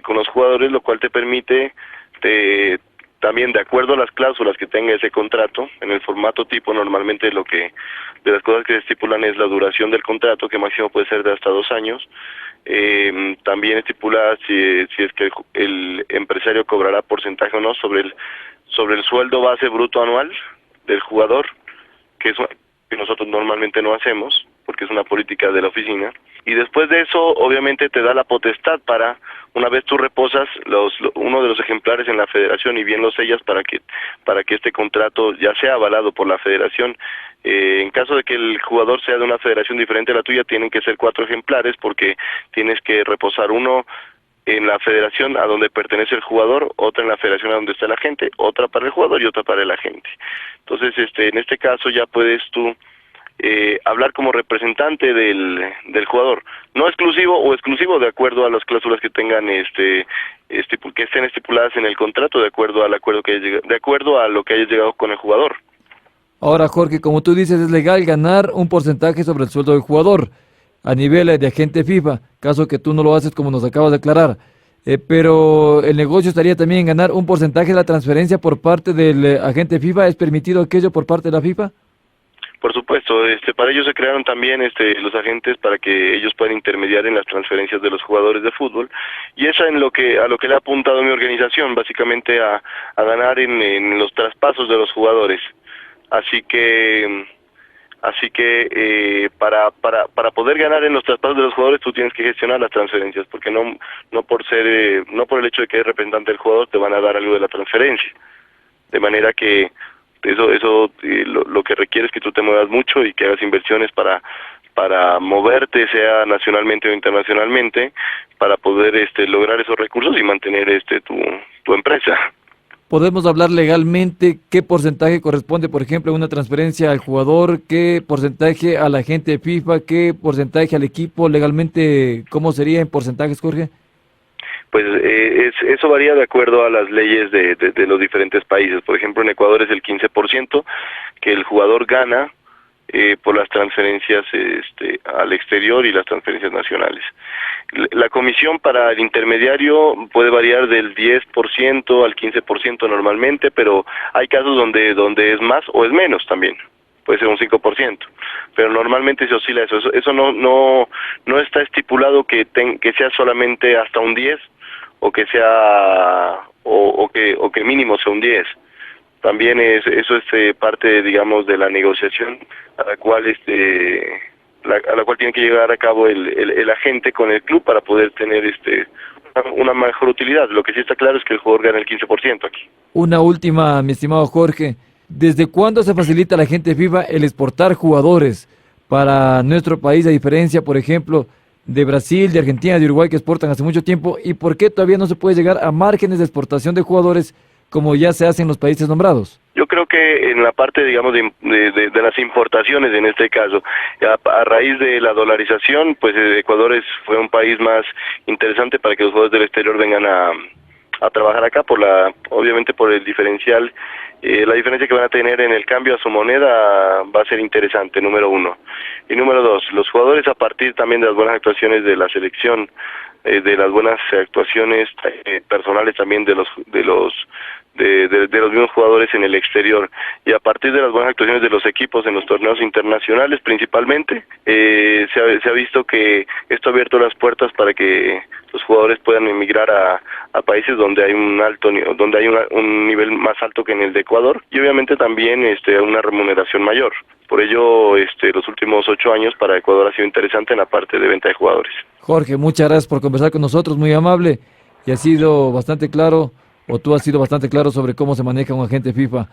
con los jugadores, lo cual te permite también, de acuerdo a las cláusulas que tenga ese contrato, en el formato tipo, normalmente de las cosas que se estipulan es la duración del contrato, que máximo puede ser de hasta 2 años. También estipula si es que el empresario cobrará porcentaje o no sobre el sueldo base bruto anual del jugador, que es que nosotros normalmente no hacemos, porque es una política de la oficina. Y después de eso, obviamente te da la potestad para, una vez tú reposas uno de los ejemplares en la federación y bien lo sellas para que este contrato ya sea avalado por la federación. En caso de que el jugador sea de una federación diferente a la tuya, tienen que ser 4 ejemplares, porque tienes que reposar uno en la federación a donde pertenece el jugador, otra en la federación a donde está el agente, otra para el jugador y otra para el agente. Entonces, en este caso ya puedes tú hablar como representante del jugador, no exclusivo o exclusivo, de acuerdo a las cláusulas que tengan que estén estipuladas en el contrato, de acuerdo al acuerdo de acuerdo a lo que hayas llegado con el jugador. Ahora, Jorge, como tú dices, es legal ganar un porcentaje sobre el sueldo del jugador a nivel de agente FIFA, caso que tú no lo haces como nos acabas de aclarar. Pero el negocio estaría también en ganar un porcentaje de la transferencia por parte del agente FIFA. ¿Es permitido aquello por parte de la FIFA? Por supuesto, para ello se crearon también los agentes, para que ellos puedan intermediar en las transferencias de los jugadores de fútbol, y eso a lo que le ha apuntado mi organización, básicamente a ganar en los traspasos de los jugadores. Así que para poder ganar en los traspasos de los jugadores, tú tienes que gestionar las transferencias, porque no por el hecho de que eres representante del jugador te van a dar algo de la transferencia, de manera que eso lo que requiere es que tú te muevas mucho y que hagas inversiones para moverte, sea nacionalmente o internacionalmente, para poder lograr esos recursos y mantener tu empresa. ¿Podemos hablar legalmente qué porcentaje corresponde, por ejemplo, a una transferencia al jugador, qué porcentaje al agente FIFA, qué porcentaje al equipo? Legalmente, ¿cómo sería en porcentajes, Jorge? Pues eso varía de acuerdo a las leyes de los diferentes países. Por ejemplo, en Ecuador es el 15% que el jugador gana por las transferencias al exterior y las transferencias nacionales. La comisión para el intermediario puede variar del 10% al 15% normalmente, pero hay casos donde es más o es menos también. Puede ser un 5%, pero normalmente se oscila eso. Eso no está estipulado que sea solamente hasta un 10 o que sea o que mínimo sea un 10. También eso es parte, digamos, de la negociación a la cual tiene que llegar a cabo el agente con el club para poder tener una mejor utilidad. Lo que sí está claro es que el jugador gana el 15% aquí. Una última, mi estimado Jorge. ¿Desde cuándo se facilita a la agente FIFA el exportar jugadores para nuestro país, a diferencia, por ejemplo, de Brasil, de Argentina, de Uruguay, que exportan hace mucho tiempo? ¿Y por qué todavía no se puede llegar a márgenes de exportación de jugadores como ya se hace en los países nombrados? Yo creo que en la parte, digamos, de las importaciones, en este caso, a raíz de la dolarización, pues Ecuador fue un país más interesante para que los jugadores del exterior vengan a trabajar acá, obviamente por el diferencial. La diferencia que van a tener en el cambio a su moneda va a ser interesante, número 1. Y número 2, los jugadores, a partir también de las buenas actuaciones de la selección, de las buenas actuaciones personales también de los mismos jugadores en el exterior, y a partir de las buenas actuaciones de los equipos en los torneos internacionales principalmente, se ha visto que esto ha abierto las puertas para que los jugadores puedan emigrar a países donde hay un nivel más alto que en el de Ecuador, y obviamente también una remuneración mayor. Por ello, los últimos 8 años para Ecuador ha sido interesante en la parte de venta de jugadores. Jorge, muchas gracias por conversar con nosotros, muy amable, y ha sido bastante claro, o tú has sido bastante claro sobre cómo se maneja un agente FIFA,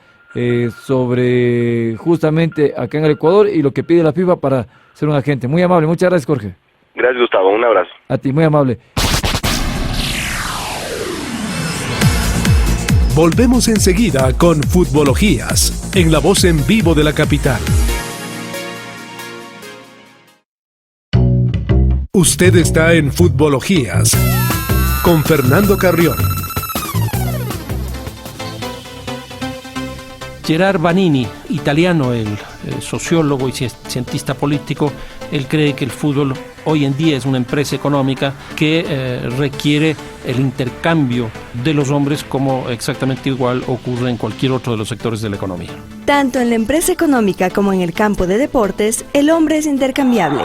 sobre justamente acá en el Ecuador y lo que pide la FIFA para ser un agente. Muy amable, muchas gracias, Jorge. Gracias, Gustavo, un abrazo. A ti, muy amable. Volvemos enseguida con Futbologías, en la voz en vivo de la capital. Usted está en Futbologías con Fernando Carrión. Gerard Vanini, italiano, el sociólogo y cientista político, él cree que el fútbol hoy en día es una empresa económica que requiere el intercambio de los hombres como exactamente igual ocurre en cualquier otro de los sectores de la economía. Tanto en la empresa económica como en el campo de deportes, el hombre es intercambiable.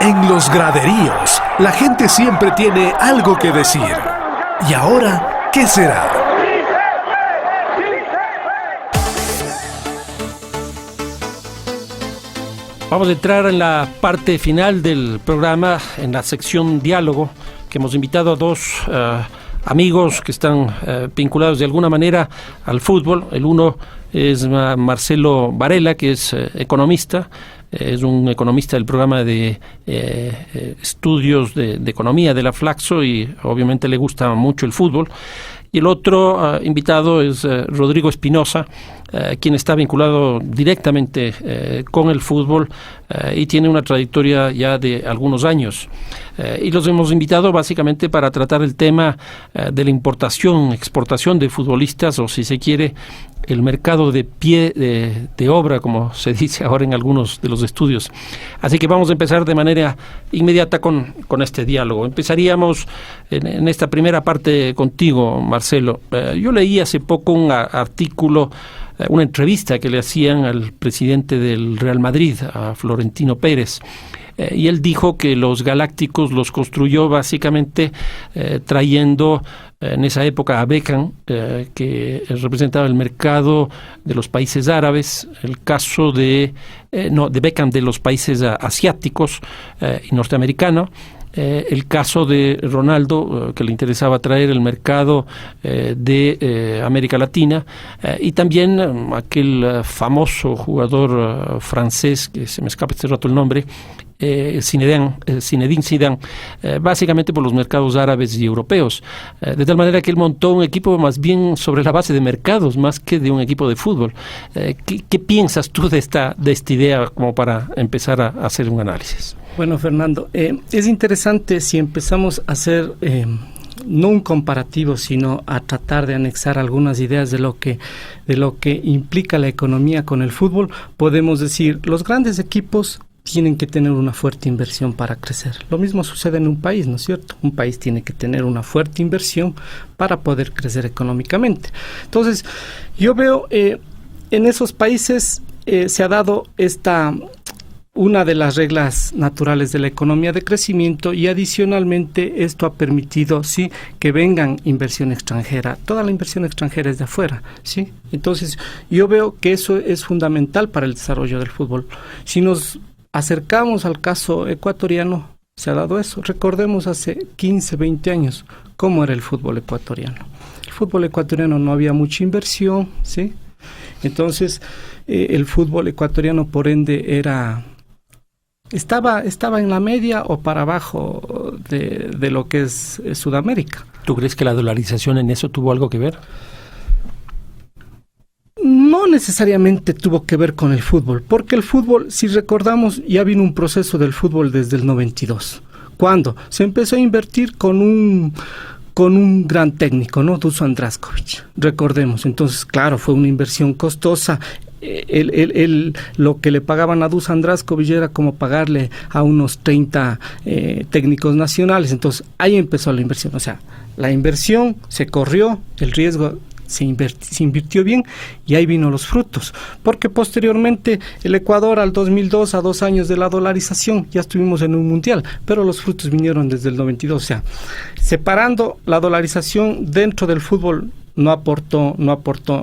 En los graderíos, la gente siempre tiene algo que decir. ¿Y ahora qué será? Vamos a entrar en la parte final del programa, en la sección diálogo, que hemos invitado a dos amigos que están vinculados de alguna manera al fútbol. El uno es Marcelo Varela, que es economista, es un economista del programa de estudios de economía de la Flaxo y obviamente le gusta mucho el fútbol. Y el otro invitado es Rodrigo Espinosa, quien está vinculado directamente con el fútbol y tiene una trayectoria ya de algunos años. Y los hemos invitado básicamente para tratar el tema de la importación, exportación de futbolistas, o si se quiere, el mercado de pie de obra, como se dice ahora en algunos de los estudios. Así que vamos a empezar de manera inmediata con este diálogo. Empezaríamos en esta primera parte contigo, Marcelo. Yo leí hace poco un artículo, una entrevista que le hacían al presidente del Real Madrid, a Florentino Pérez, y él dijo que los Galácticos los construyó básicamente trayendo en esa época a Beckham, que representaba el mercado de los países árabes, el caso de Beckham de los países asiáticos y norteamericanos, el caso de Ronaldo, que le interesaba traer el mercado de América Latina, y también aquel famoso jugador francés, que se me escapa este rato el nombre, Zinedine Zidane, básicamente por los mercados árabes y europeos, de tal manera que él montó un equipo más bien sobre la base de mercados, más que de un equipo de fútbol. ¿Qué piensas tú de esta idea como para empezar a hacer un análisis? Bueno, Fernando, es interesante si empezamos a hacer no un comparativo, sino a tratar de anexar algunas ideas de lo que implica la economía con el fútbol. Podemos decir, los grandes equipos tienen que tener una fuerte inversión para crecer. Lo mismo sucede en un país, ¿no es cierto? Un país tiene que tener una fuerte inversión para poder crecer económicamente. Entonces, yo veo en esos países se ha dado una de las reglas naturales de la economía de crecimiento, y adicionalmente esto ha permitido, sí, que vengan inversión extranjera. Toda la inversión extranjera es de afuera, sí. Entonces, yo veo que eso es fundamental para el desarrollo del fútbol. Si nos acercamos al caso ecuatoriano, se ha dado eso. Recordemos hace 15, 20 años cómo era el fútbol ecuatoriano. El fútbol ecuatoriano no había mucha inversión, ¿sí? Entonces, el fútbol ecuatoriano, por ende, estaba en la media o para abajo de lo que es Sudamérica. ¿Tú crees que la dolarización en eso tuvo algo que ver? No necesariamente tuvo que ver con el fútbol, porque el fútbol, si recordamos, ya vino un proceso del fútbol desde el 92, cuando se empezó a invertir con un gran técnico, ¿no? Dusan Drašković, recordemos. Entonces, claro, fue una inversión costosa. Lo que le pagaban a Dusan Drašković era como pagarle a unos 30 técnicos nacionales. Entonces, ahí empezó la inversión. O sea, la inversión se corrió, el riesgo se invirtió bien, y ahí vino los frutos, porque posteriormente el Ecuador al 2002, a 2 años de la dolarización, ya estuvimos en un mundial, pero los frutos vinieron desde el 92, o sea, separando la dolarización dentro del fútbol no aportó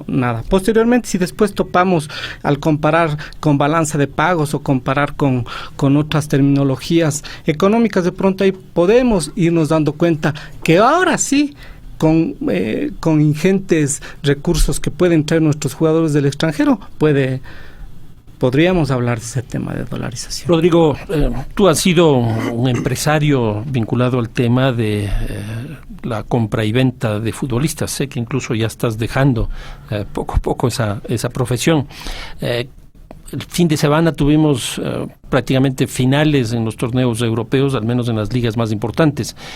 nada. Posteriormente, si después topamos al comparar con balanza de pagos o comparar con otras terminologías económicas, de pronto ahí podemos irnos dando cuenta que ahora sí, con ingentes recursos que pueden traer nuestros jugadores del extranjero, podríamos hablar de ese tema de dolarización. Rodrigo, tú has sido un empresario vinculado al tema de la compra y venta de futbolistas. Sé que incluso ya estás dejando poco a poco esa profesión. El fin de semana tuvimos prácticamente finales en los torneos europeos, al menos en las ligas más importantes.